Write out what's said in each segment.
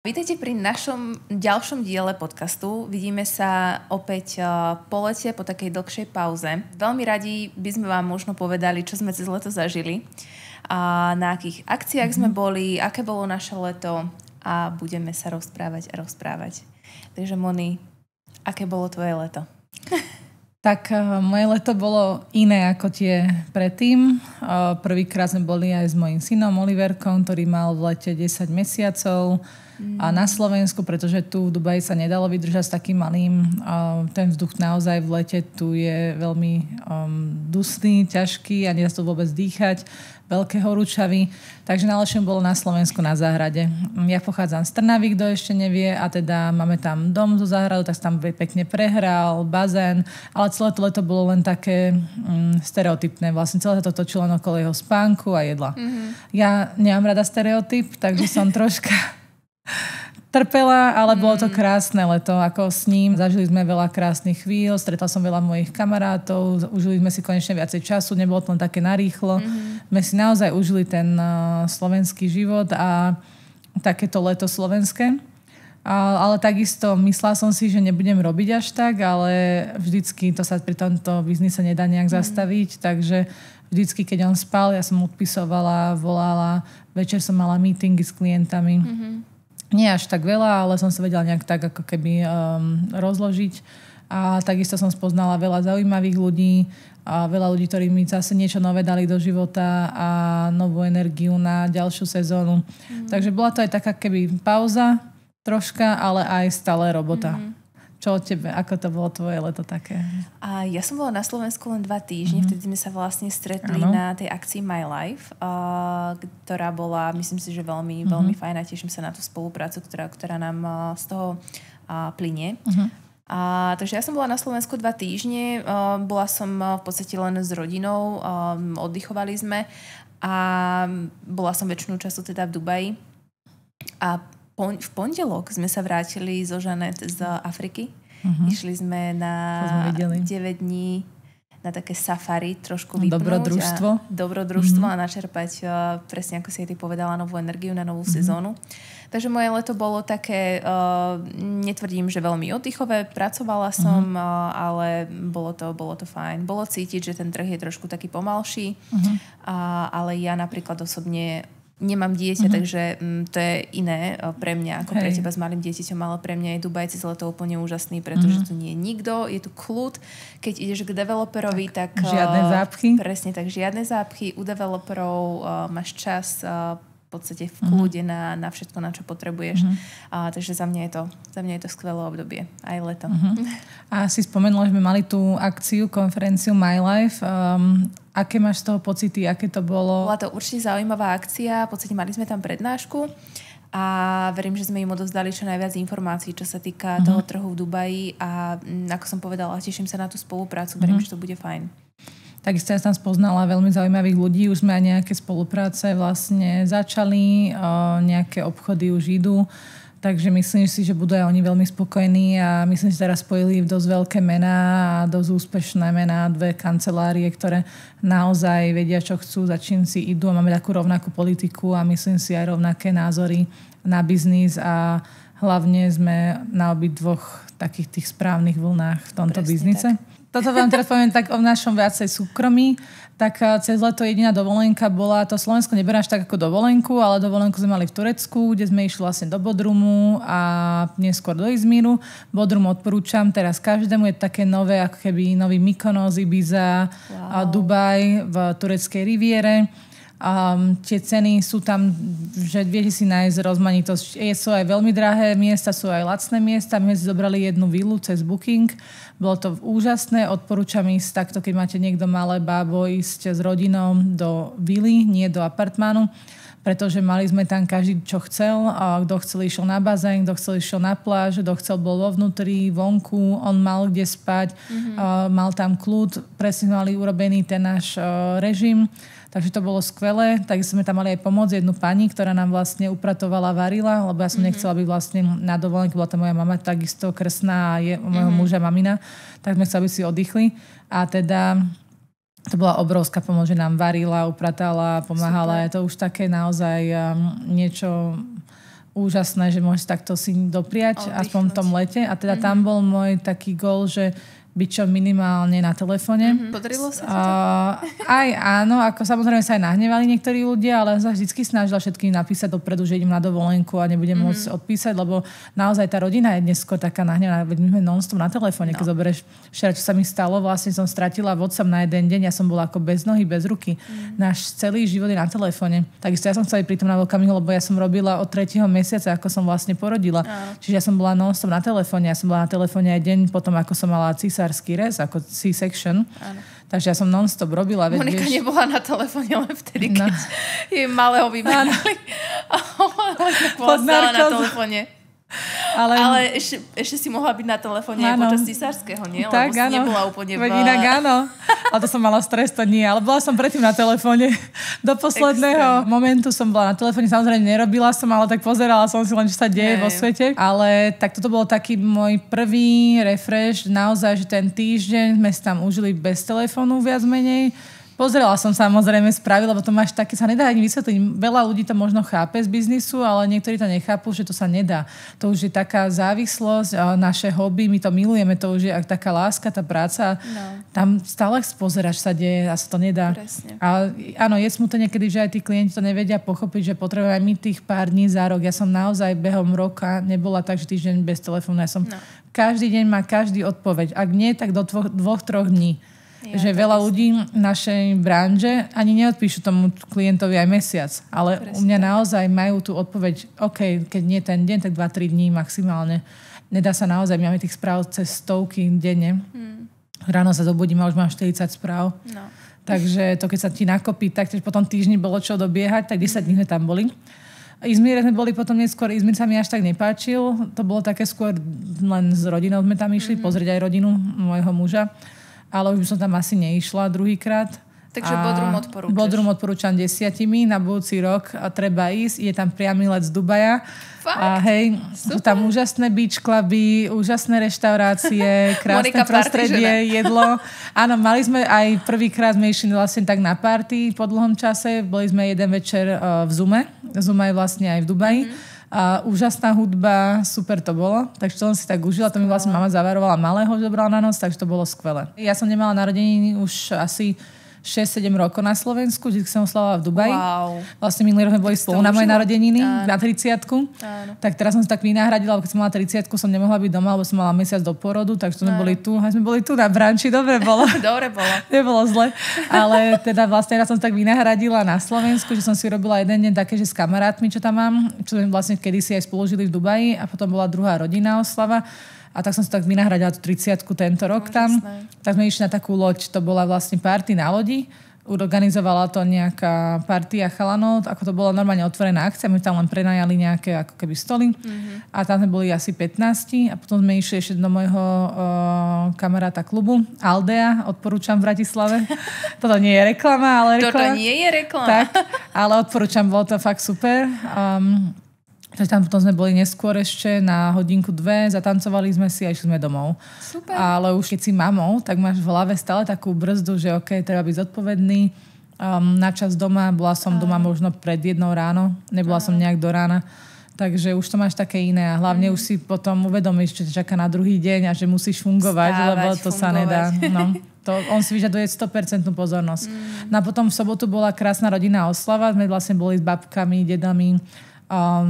Vítajte pri našom ďalšom diele podcastu. Vidíme sa opäť po lete, po takej dlhšej pauze. Veľmi radi by sme vám možno povedali, čo sme cez leto zažili, a na akých akciách sme boli, aké bolo naše leto a budeme sa rozprávať. Takže Moni, aké bolo tvoje leto? Tak moje leto bolo iné ako tie predtým. Prvýkrát sme boli aj s mojím synom Oliverkom, ktorý mal v lete 10 mesiacov a na Slovensku, pretože tu v Dubaji sa nedalo vydržať s takým malým. Ten vzduch naozaj v lete tu je veľmi dusný, ťažký a nedá sa to vôbec dýchať. Veľké horúčavy. Takže najlepšie bolo na Slovensku na záhrade. Ja pochádzam z Trnavy, kto ešte nevie, a teda máme tam dom zo záhradu, tak sa tam pekne prehral, bazén, ale celé to leto bolo len také stereotypné. Vlastne celé to točilo len okolo jeho spánku a jedla. Ja nemám rada stereotyp, takže som troška trpela, ale bolo to krásne leto, ako s ním. Zažili sme veľa krásnych chvíľ, stretla som veľa mojich kamarátov, užili sme si konečne viacej času, nebolo to len také narýchlo. My si naozaj užili ten slovenský život a takéto leto slovenské. Ale takisto myslela som si, že nebudem robiť až tak, ale vždycky to sa pri tomto biznise nedá nejak zastaviť, takže vždycky, keď on spal, ja som mu odpisovala, volala, večer som mala meetingy s klientami. Nie až tak veľa, ale som sa vedela nejak tak ako keby rozložiť. A takisto som spoznala veľa zaujímavých ľudí a veľa ľudí, ktorí mi zase niečo nové dali do života a novú energiu na ďalšiu sezónu. Takže bola to aj taká keby pauza troška, ale aj stále robota. Čo od tebe? Ako to bolo tvoje leto také? A ja som bola na Slovensku len 2 týždne, vtedy sme sa vlastne stretli na tej akcii My Life, ktorá bola, myslím si, že veľmi fajn a teším sa na tú spoluprácu, ktorá nám z toho plynie. Takže ja som bola na Slovensku 2 týždne, bola som v podstate len s rodinou, oddychovali sme a bola som väčšinu času teda v Dubaji a v pondelok sme sa vrátili zo Žanet z Afriky. Išli sme na 9 dní na také safari, trošku vypnúť. Dobrodružstvo a načerpať, presne ako si ty povedala, novú energiu na novú sezónu. Takže moje leto bolo také, netvrdím, že veľmi oddychové, pracovala som, ale bolo to fajn. Bolo cítiť, že ten trh je trošku taký pomalší, ale ja napríklad osobne nemám dieťa, takže to je iné pre mňa ako pre teba s malým dieťaťom, ale pre mňa je Dubaj cez leto úplne úžasný, pretože tu nie je nikto, je tu kľud. Keď ideš k developerovi, tak žiadne zápchy. Presne tak, žiadne zápchy. U developerov máš čas v podstate v kľude na všetko, na čo potrebuješ. Takže za mňa je to skvelé obdobie. Aj leto. A si spomenula, že sme mali tú akciu, konferenciu My Life. Aké máš z toho pocity? Aké to bolo? Bola to určite zaujímavá akcia. V podstate mali sme tam prednášku a verím, že sme im odovzdali čo najviac informácií, čo sa týka toho trhu v Dubaji a ako som povedala, teším sa na tú spoluprácu. Verím, že to bude fajn. Takisto ja som spoznala veľmi zaujímavých ľudí. Už sme aj nejaké spolupráce vlastne začali, nejaké obchody už idú. Takže myslím si, že budú aj oni veľmi spokojní a myslím, že teraz spojili dosť veľké mená a dosť úspešné mená, 2 kancelárie, ktoré naozaj vedia, čo chcú, za čím si idú a máme takú rovnakú politiku a myslím si aj rovnaké názory na biznis a hlavne sme na obidvoch takých tých správnych vlnách v tomto biznise. Toto vám teraz poviem tak o našom viacej súkromí. Tak cez leto jediná dovolenka bola, to Slovensko neberáš tak ako dovolenku, ale dovolenku sme mali v Turecku, kde sme išli vlastne do Bodrumu a neskôr do Izmíru. Bodrum odporúčam teraz každému, je také nové, ako keby nový Mykonos, Ibiza, Dubaj v tureckej riviere. Tie ceny sú tam, že viete si nájsť rozmanitosť. Sú aj veľmi drahé miesta, sú aj lacné miesta. My sme si zobrali jednu vilu cez Booking. Bolo to úžasné. Odporúčam ísť takto, keď máte niekto malé bábo, ísť s rodinou do vily, nie do apartmánu. Pretože mali sme tam každý, čo chcel. Kto chcel, išiel na bazén, kto chcel, išiel na pláž, kto chcel, bol vo vnútri, vonku. On mal kde spať, mal tam kľud. Presne mali urobený ten náš režim. Takže to bolo skvelé. Takže sme tam mali aj pomoc jednu pani, ktorá nám vlastne upratovala, varila, lebo ja som nechcela byť vlastne na dovolenke, bola tam moja mama takisto krstná a je môjho muža mamina, tak sme chceli, aby si oddychli. A teda to bola obrovská pomoc, že nám varila, upratala, pomáhala. Super. Je to už také naozaj niečo úžasné, že môžeš takto si dopriať, aspoň v tom lete. A teda tam bol môj taký gól, že byť čo minimálne na telefóne. Podarilo sa to? Aj áno, ako samozrejme sa aj nahnevali niektorí ľudia, ale sa vždycky snažila všetkým napísať dopredu, že idem na dovolenku a nebudem môcť odpísať, lebo naozaj tá rodina je dnes skôr taká nahnevaná, veď my sme non-stop na telefóne. Keď zoberieš včera, čo sa mi stalo, vlastne som stratila WhatsApp na jeden deň, ja som bola ako bez nohy, bez ruky. Náš celý život je na telefóne. Takisto ja som chcela pri tom na okamihu, lebo ja som robila od 3. mesiaca, ako som vlastne porodila. Čiže ja som bola non-stop na telefóne. Ja som bola na telefóne aj deň potom, ako som mala cisársky rez, ako C-section. Áno. Takže ja som non-stop robila. Monika nebola na telefóne len vtedy, keď jej malého vybrali. Bola na telefóne. Ale ešte si mohla byť na telefóne aj počas cisárskeho, nie? Tak, lebo si nebola úplne inak áno. Ale to som mala stres, to nie. Ale bola som predtým na telefóne. Do posledného momentu som bola na telefóne. Samozrejme nerobila som, ale tak pozerala som si len, čo sa deje vo svete. Ale tak toto bol taký môj prvý refresh. Naozaj, že ten týždeň sme si tam užili bez telefónu viac menej. Pozerala som samozrejme správy, lebo to máš také, sa nedá ani vysvetliť. Veľa ľudí to možno chápe z biznisu, ale niektorí to nechápu, že to sa nedá. To už je taká závislosť, naše hobby, my to milujeme, to už je taká láska, tá práca. No. Tam stále pozeraš sa deje a sa to nedá. Presne. A áno, je smutné niekedy, že aj tí klienti to nevedia pochopiť, že potrebujeme aj my tých pár dní za rok. Ja som naozaj behom roka nebola tak, že týždeň bez telefónu. Ja som každý deň má každý odpoveď. Ak nie, tak do 2-3 dní. Ja, že veľa ľudí našej branže ani neodpíšu tomu klientovi aj mesiac, ale u mňa naozaj majú tú odpoveď, OK, keď nie ten deň, tak 2-3 dní maximálne. Nedá sa naozaj, my máme tých správ cez stovky denne. Ráno sa zobudím a už mám 40 správ. No. Takže to, keď sa ti nakopí, tak potom týždni bolo čo dobiehať, tak 10 dní sme tam boli. Izmíre sme boli potom neskôr, Izmír sa mi až tak nepáčil, to bolo také skôr len s rodinou sme tam išli, pozrieť aj rodinu môjho muža. Ale už som tam asi neišla druhýkrát. Takže Bodrum odporúčaš? Bodrum odporúčam 10 na budúci rok a treba ísť. Je tam priamy let z Dubaja. Fakt? A hej, sú tam úžasné beach cluby, úžasné reštaurácie, krásne prostredie, jedlo. Áno, mali sme aj prvýkrát sme išli vlastne tak na party po dlhom čase. Boli sme jeden večer v Zume. Zuma je vlastne aj v Dubaji. A úžasná hudba, super to bolo. Takže to som si tak užila. To mi vlastne mama zavarovala malého, že dobrala na noc, takže to bolo skvelé. Ja som nemala narodeniny už asi 6-7 rokov na Slovensku, vždy som oslavovala v Dubaji. Wow. Vlastne minulý rok sme boli spolu na moje narodeniny, na 30-ku. Tak teraz som si tak vynahradila, lebo keď som mala 30-ku, som nemohla byť doma, lebo som mala mesiac do porodu, takže sme boli tu. A sme boli tu na branči, dobre bolo. Dobre bolo. Nebolo zle. Ale teda vlastne ja som si tak vynahradila na Slovensku, že som si robila jeden deň také, že s kamarátmi, čo tam mám, čo sme vlastne kedysi aj spolu žili v Dubaji a potom bola druhá rodinná oslava. A tak som si tak vynahradila tú 30-ku tento rok tam. Tak sme išli na takú loď. To bola vlastne party na lodi. Organizovala to nejaká partia chalanov. Ako to bola normálne otvorená akcia. My tam len prenajali nejaké ako keby stoly. A tam sme boli asi 15. A potom sme išli ešte do môjho kamaráta klubu Aldea. Odporúčam v Bratislave. Toto nie je reklama, ale reklama. Toto nie je reklama. Tak, ale odporúčam, bolo to fakt super. Takže tam potom sme boli neskôr ešte na 1-2, zatancovali sme si a išli sme domov. Super. Ale už keď si mamou, tak máš v hlave stále takú brzdu, že OK, treba byť zodpovedný. Na čas doma, bola som doma možno pred 1 ráno, nebola som nejak do rána. Takže už to máš také iné a hlavne už si potom uvedomíš, čo ťa čaká na druhý deň a že musíš fungovať, lebo to sa nedá. No. On si vyžaduje 100% pozornosť. No a potom v sobotu bola krásna rodinná oslava, sme vlastne boli s babkami, dedami,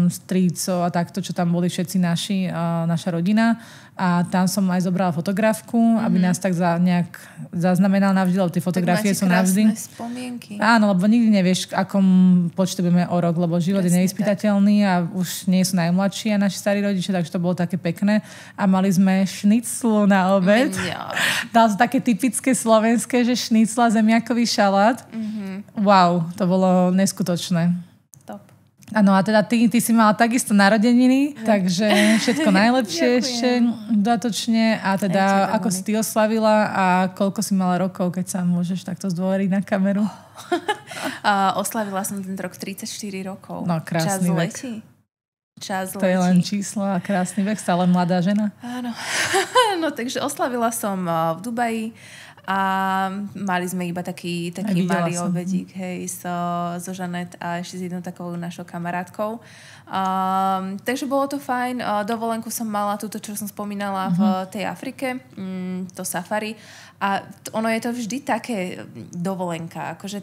strýcov a takto, čo tam boli všetci naša rodina. A tam som aj zobrala fotografku, aby nás tak nejak zaznamenal navždy, lebo tie fotografie sú navždy. Tak máte krásne spomienky. Áno, lebo nikdy nevieš, akom počte budeme o rok, lebo život je nevyspytateľný a už nie sú najmladší a naši starí rodičia, takže to bolo také pekné. A mali sme šniclu na obed. Dal to také typické slovenské, že šnicla, zemiakový šalát. Wow, to bolo neskutočné. Áno, a teda ty si mala takisto narodeniny, takže všetko najlepšie ešte dodatočne. A teda ako si ty oslavila a koľko si mala rokov, keď sa môžeš takto zdôveriť na kameru? Oslavila som ten rok 34 rokov. No, krásny vek. Čas letí. To je len číslo a krásny vek, stále mladá žena. Áno. No, takže oslavila som v Dubaji A mali sme iba taký malý obedík, hej, so Žanet a ešte s jednou takou našou kamarátkou. Takže bolo to fajn. Dovolenku som mala túto, čo som spomínala v tej Afrike, to safari. A ono je to vždy také dovolenka, akože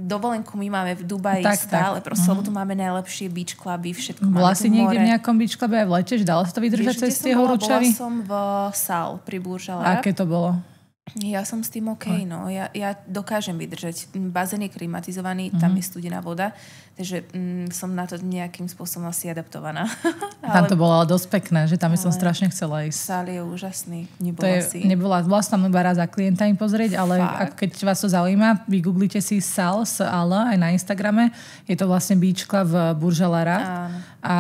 dovolenku my máme v Dubaji stále, proste, lebo tu máme najlepšie beach cluby, všetko máme tu more. Bola si niekde v nejakom beach clube aj v lete? Dala sa to vydržať cez tie horúčavy? Bola som v Sal pri Burj Al Arab. Aké to bolo? Ja som s tým OK, no. Ja dokážem vydržať. Bazén je klimatizovaný, tam je studená voda, takže som na to nejakým spôsobom asi adaptovaná. Tam to bolo ale dosť pekné, že tam by som strašne chcela ísť. Sál je úžasný. Bola som iba raz za klientami pozrieť, ale keď vás to zaujíma, vygooglite si Sal, aj na Instagrame. Je to vlastne beach club v Burj Al Arab. A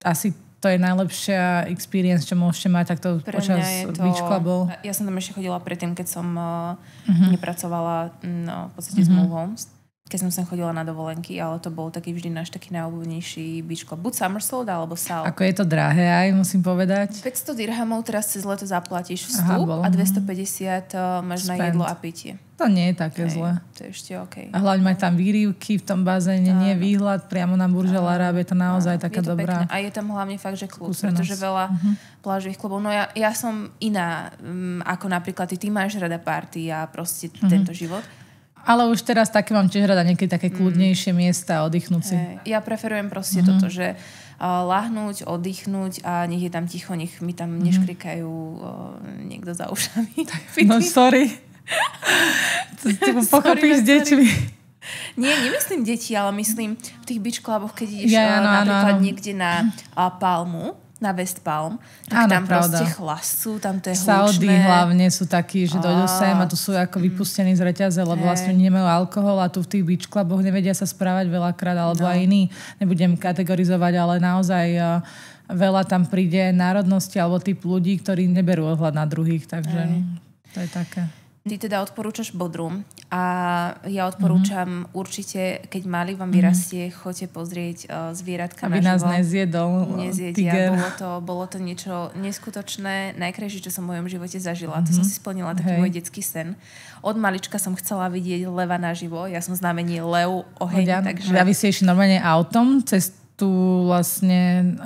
asi to je najlepšia experience, čo môžete mať takto počas beach clubov. Ja som tam ešte chodila predtým, keď som nepracovala v podstate s Move Homes. Keď som sem chodila na dovolenky, ale to bol taký vždy náš taký najobľúbenejší beach club. Buď Somersault, alebo Sal. Ako je to drahé aj, musím povedať? 500 dirhamov teraz cez leto zaplatíš vstup a 250 máš na jedlo a pitie. To nie je také zle. To je ešte OK. A hlavne mať tam výrivky v tom bazéne, nie výhľad priamo na Burj Al Arab, je to naozaj taká dobrá. A je tam hlavne fakt, že kľud, pretože veľa plážových klubov. No ja som iná, ako napríklad ty máš rada party a proste tento život. Ale už teraz také mám tiež rada niekedy také kľudnejšie miesta a oddychnúť si. Ja preferujem proste toto, že lahnúť, oddychnúť a nech je tam ticho, nech mi tam neškrikajú niekto za ušami. No sorry. To si pochopíš s deťmi. Nie, nemyslím deti, ale myslím v tých beach cluboch, keď ideš napríklad niekde na Palmu, na West Palm, tak tam proste chlasú, tam to je hlučné. Saudi hlavne sú takí, že dojdú sem a tu sú ako vypustení z reťaze, lebo vlastne nemajú alkohol a tu v tých beach cluboch nevedia sa správať veľakrát, alebo aj iní. Nebudem kategorizovať, ale naozaj veľa tam príde národnosti alebo typ ľudí, ktorí neberú ohľad na druhých, takže to je také. Ty teda odporúčaš Bodrum a ja odporúčam určite, keď Mali vám vyrastie, choďte pozrieť zvieratka aby naživo. Aby nás nezjedol tiger. Bolo to niečo neskutočné, najkrajšie, čo som v mojom živote zažila. To som si splnila taký môj detský sen. Od malička som chcela vidieť leva naživo. Ja som znamenie lev, oheň. Takže... A vy si išli normálne autom cez tú vlastne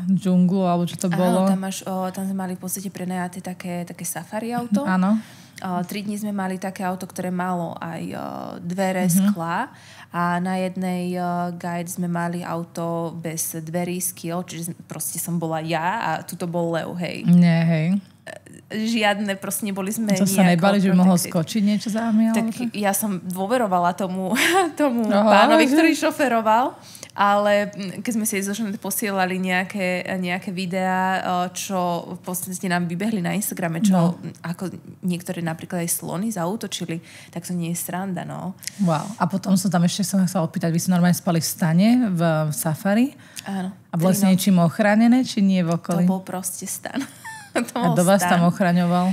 džunglu, alebo čo to bolo? Áno, tam sme mali v podstate prenajaté také safari auto. Áno. 3 dní sme mali také auto, ktoré malo aj dvere, skla a na jednej guide sme mali auto bez dverí, skiel, čiže proste som bola ja a tuto bol Leo, hej. Nie, hej. Žiadne, proste neboli sme to sa nebali, že by mohol skočiť niečo za mňa? Tak ja som dôverovala tomu pánovi, ktorý šoferoval. Ale keď sme si so Žanet posielali nejaké videá, čo v podstate nám vybehli na Instagrame, čo ako niektoré napríklad aj slony zaútočili, tak to nie je sranda, no. Wow. A potom som chcela opýtať, vy ste normálne spali v stane v safari? Áno. A bolo si niečím ochránené, či nie v okolí? To bol proste stan. A kto vás tam ochraňoval?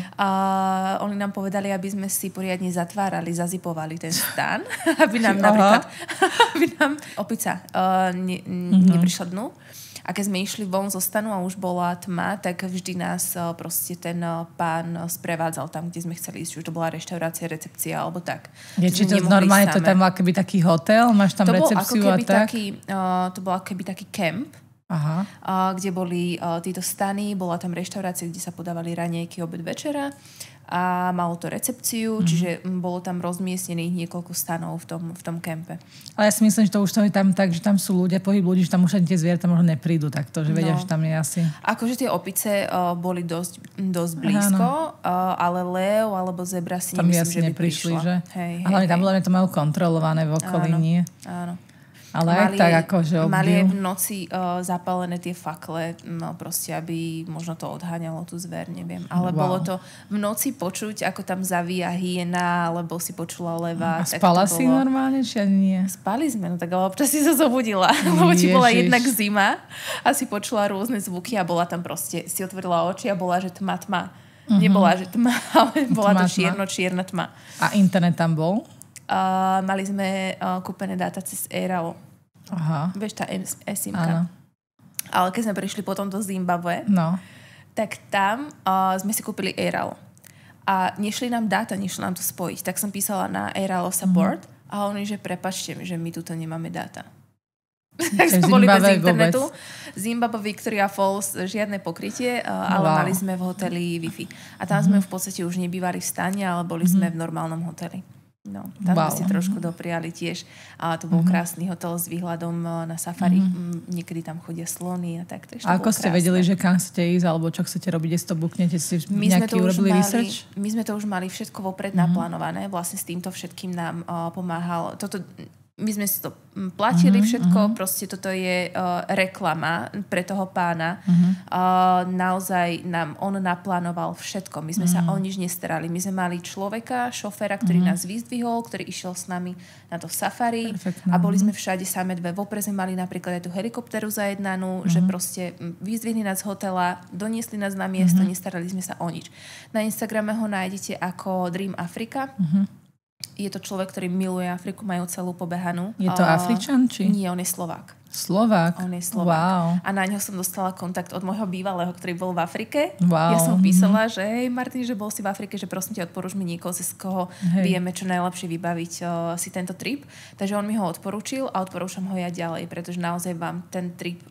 Oni nám povedali, aby sme si poriadne zatvárali, zazipovali ten stan, aby nám napríklad opica neprišla dnu. A keď sme išli von zo stanu a už bola tma, tak vždy nás proste ten pán sprevádzal tam, kde sme chceli ísť. Už to bola reštaurácia, recepcia alebo tak. Či to normálne to tam bol akoby taký hotel? Máš tam recepciu a tak? To bol akoby taký kemp. Kde boli títo stany, bola tam reštaurácia, kde sa podávali raňajky, obed, večera a malo to recepciu, čiže bolo tam rozmiestnených niekoľko stanov v tom kempe. Ale ja si myslím, že to už to je tam tak, že tam sú ľudí, že tam už ani tie zvieratá možno neprídu takto, že vedia, že tam je asi... Akože tie opice boli dosť blízko, ale lev alebo zebra si tam nemyslím, že by neprišli, prišla. Že? A hlavne tam to majú kontrolované v okolí, nie? Áno. Ale aj tak akože mali aj v noci zapálené tie fakle, no proste, aby možno to odháňalo tú zver, neviem. Ale bolo to v noci počuť, ako tam zavíja hyena, alebo si počula leva. A spala si normálne, či ani nie? Spali sme, no tak ale občas si sa zobudila. Lebo ti bola jednak zima a si počula rôzne zvuky a bola tam proste, si otvorila oči a bola, že tma. Nebola, že tma, ale bola to čierna tma. A internet tam bol? Mali sme kúpené dáta cez Airalo. Aha. Vieš, tá eSIM-ka. Ale keď sme prišli potom do Zimbabwe, tak tam sme si kúpili Airalo. a nešli nám dáta, nešli nám to spojiť. Tak som písala na AirAllo support a oni, že prepáčte mi, že my tuto nemáme dáta. Tak sme boli bez internetu. Zimbabwe, Victoria Falls, žiadne pokrytie, ale mali sme v hoteli Wi-Fi. A tam sme v podstate už nebývali v stane, ale boli sme v normálnom hoteli. No, tam sme si trošku dopriali tiež. A to bol krásny hotel s výhľadom na safari. Niekedy tam chodia slony a tak. A ako ste vedeli, že kam chcete ísť, alebo čo chcete robiť, keď to buknete? Si nejaký urobili research? My sme to už mali všetko vopred naplánované. Vlastne s týmto všetkým nám pomáhal. My sme si to platili všetko, proste toto je reklama pre toho pána. Naozaj nám on naplánoval všetko. My sme sa o nič nestarali. My sme mali človeka, šoféra, ktorý nás vyzdvihol, ktorý išiel s nami na to safari. Perfektne. A boli sme všade same dve. Vopred sme mali napríklad aj tú helikopteru zajednanú, že proste vyzdvihli nás z hotela, doniesli nás na miesto, nestarali sme sa o nič. Na Instagrame ho nájdete ako Dream Africa. Je to človek, ktorý miluje Afriku, majú celú pobehanú. Je to Afričan, či? Nie, on je Slovák. Slovák? On je Slovák. Wow. A na ňo som dostala kontakt od môjho bývalého, ktorý bol v Afrike. Wow. Ja som písala, že hej Martin, že bol si v Afrike, že prosím ťa odporúč mi niekoho, z koho vieme čo najlepšie vybaviť si tento trip. Takže on mi ho odporúčil a odporúčam ho ja ďalej, pretože naozaj vám ten trip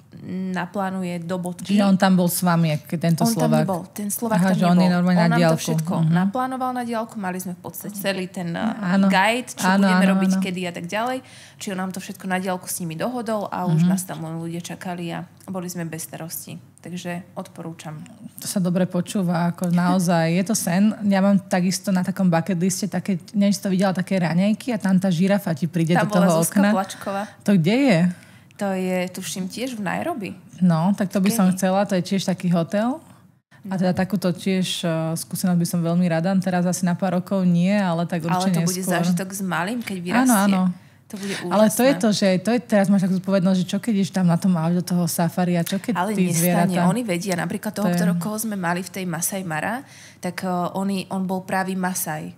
naplánuje do bodky. Čiže on tam bol s vami, tento on Slovák? On tam nebol. Ten Slovák tam nebol. On nám to všetko naplánoval na diaľku. Mali sme v podstate celý ten guide, čo budeme robiť kedy a tak ďalej. Čiže on nám to všetko na diaľku s nimi dohodol a už nás tam len ľudia čakali a boli sme bez starosti. Takže odporúčam. To sa dobre počúva, ako naozaj je to sen. Ja mám takisto na takom bucket liste také, neviem, si to videla, také raňajky a tam tá žirafa ti príde do toho okna. Tam bola Zuzka Plačková. To kde je? To je, tuším, tiež v Nairobi. No, tak to by som chcela. To je tiež taký hotel. A teda takúto tiež skúsenosť by som veľmi rada. Teraz asi na pár rokov nie, ale tak určite neskôr. Ale to bude zážitok s malým, keď vyrastie. Áno. To bude úžasné. Ale to je to, že teraz máš takú zodpovednosť, že čo keď ideš tam na tom aute do toho safari a čo keď ale tí zvieratá... Ale nestane, oni vedia. Napríklad toho, koho sme mali v tej Masai Mara, tak on bol právý Masai.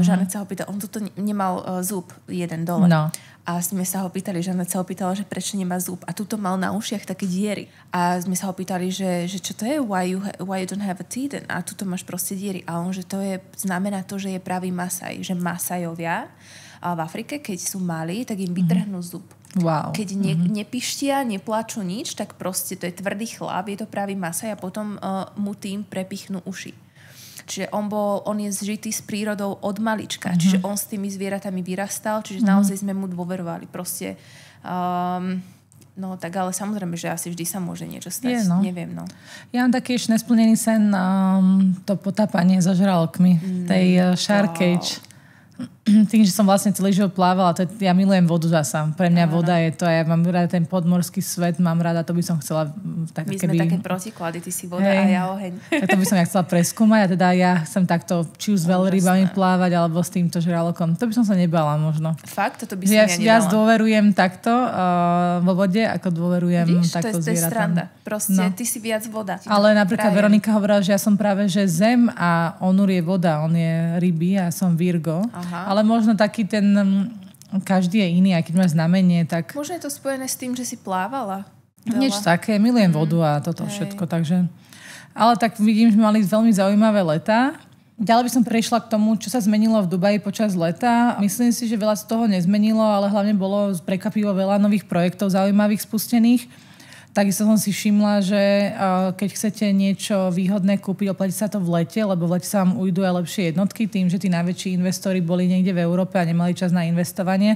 Žanet sa ho pýtal, on toto nemal zub jeden dole. No. A sme sa ho pýtali, Žanet sa ho pýtala, že prečo nemá zub. A tuto mal na ušiach také diery. A sme sa ho pýtali, že čo to je? Why you don't have a teeth? A tuto máš proste diery. A on, že to znamená to, že je pravý Masai. Že Masajovia v Afrike, keď sú malí, tak im vytrhnú zub. Wow. Keď nepištia, nepláču nič, tak proste to je tvrdý chlap, je to pravý Masaj a potom mu tým prepichnú uši. Čiže on je zžitý s prírodou od malička. Čiže on s tými zvieratami vyrastal, čiže naozaj sme mu dôverovali. Proste, no tak ale samozrejme, že asi vždy sa môže niečo stať. Neviem, no. Ja mám taký ešte nesplnený sen, to potápanie so žralokmi, tej Shark Cage. Tým, že som vlastne celý život plávala, ja milujem vodu zasa. Pre mňa voda je to, ja mám rada ten podmorský svet, mám rada, to by som chcela... Tak, my sme také protiklady, ty si voda a ja oheň. Tak to by som ja chcela preskúmať a teda ja chcem takto či už s veľrybami plávať, alebo s týmto žralokom. To by som sa nebala možno. Fakt? To by som ja nedala. Ja dôverujem takto vo vode, ako dôverujem takto zvieratám. To je stranda. Proste ty si viac voda. Ale napríklad Veronika hovorila, že ja som práve že zem a Onur je voda, on je ryby a ja som Virgo. Ale možno taký ten, každý je iný, aj keď máš znamenie, tak... Možno je to spojené s tým, že si plávala. Niečo také, milujem vodu a toto všetko, takže... Ale tak vidím, že mali veľmi zaujímavé letá. Ďalej by som prešla k tomu, čo sa zmenilo v Dubaji počas leta. Myslím si, že veľa z toho nezmenilo, ale hlavne bolo prekvapivo veľa nových projektov zaujímavých spustených. Takisto som si všimla, že keď chcete niečo výhodné kúpiť, oplatí sa to v lete, lebo v lete sa vám ujdú aj lepšie jednotky, tým, že tí najväčší investori boli niekde v Európe a nemali čas na investovanie.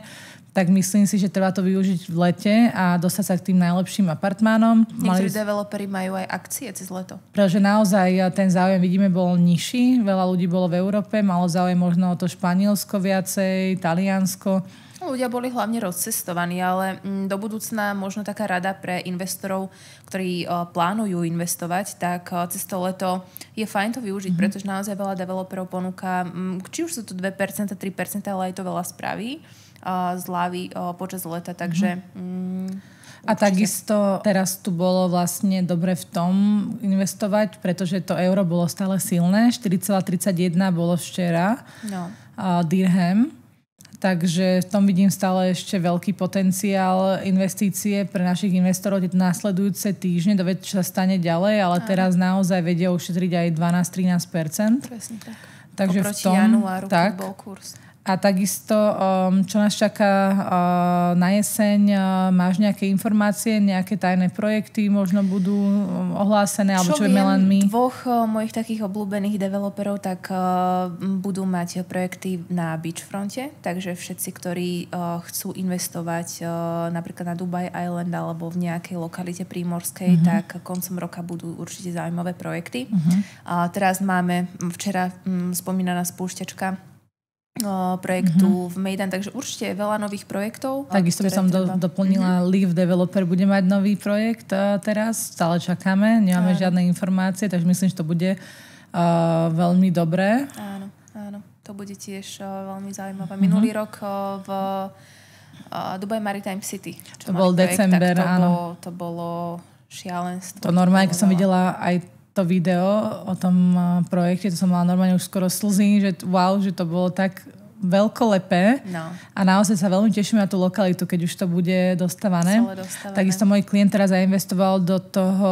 Tak myslím si, že treba to využiť v lete a dostať sa k tým najlepším apartmánom. Niektorí developeri majú aj akcie cez leto. Pretože naozaj ten záujem, vidíme, bol nižší. Veľa ľudí bolo v Európe, malo záujem možno o to Španielsko viacej, Taliansko. Ľudia boli hlavne rozcestovaní, ale do budúcna možno taká rada pre investorov, ktorí plánujú investovať, tak cez to leto je fajn to využiť, pretože naozaj veľa developerov ponúka, či už sú to 2%, 3%, ale aj to veľa spraví zľavy počas leta, takže... A takisto teraz tu bolo vlastne dobre v tom investovať, pretože to euro bolo stále silné, 4,31 bolo včera dirham. Takže v tom vidím stále ešte veľký potenciál investície pre našich investorov tie následujúce týždne, doveď, čo sa stane ďalej, ale teraz naozaj vedia ušetriť aj 12-13%. Presne tak. Takže oproti januáru, keď bol kurz. A takisto, čo nás čaká na jeseň, máš nejaké informácie, nejaké tajné projekty možno budú ohlásené, alebo čo vieme len my? Dvoch mojich takých obľúbených developerov tak budú mať projekty na beachfronte, takže všetci, ktorí chcú investovať napríklad na Dubai Island alebo v nejakej lokalite prímorskej, tak koncom roka budú určite zaujímavé projekty. Teraz máme včera spomínaná spúšťačka projektu v Mejdan, takže určite je veľa nových projektov. Takisto by som doplnila, Leaf Developer bude mať nový projekt teraz, stále čakáme, nemáme žiadne informácie, takže myslím, že to bude veľmi dobré. Áno, to bude tiež veľmi zaujímavé. Minulý rok v Dubai Maritime City, čo to bol projekt, december, áno. To bolo šialenstvo. To normálne, keď som videla aj to video o tom projekte, to som mala normálne už skoro slzy, že wow, že to bolo tak veľkolepé a naozaj sa veľmi teším na tú lokalitu, keď už to bude dostávané. Takisto môj klient teraz zainvestoval do toho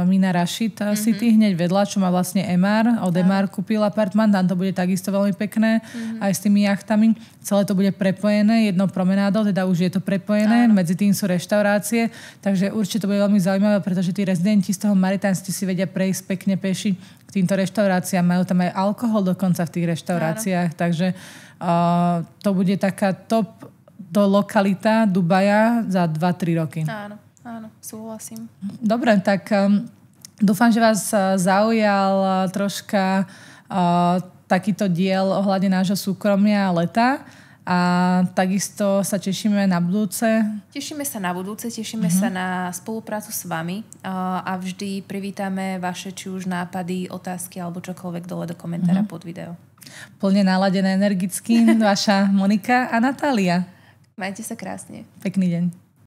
Mina Rashid City hneď vedľa, čo má vlastne MR. Od MR kúpil apartmán, tam to bude takisto veľmi pekné, aj s tými jachtami. Celé to bude prepojené jednou promenádou, teda už je to prepojené, medzi tým sú reštaurácie, takže určite to bude veľmi zaujímavé, pretože tí rezidenti z toho Maritime City si vedia prejsť pekne peši k týmto reštauráciám. Majú tam aj alkohol dokonca v tých reštauráciách, takže to bude taká top do lokalita Dubaja za 2-3 roky. Áno, súhlasím. Dobre, tak dúfam, že vás zaujal troška takýto diel ohľadne nášho súkromia a leta. A takisto sa tešíme na budúce. Tešíme sa na spoluprácu s vami a vždy privítame vaše či už nápady, otázky alebo čokoľvek dole do komentára pod video. Plne naladené energicky vaša Monika a Natália. Majte sa krásne. Pekný deň.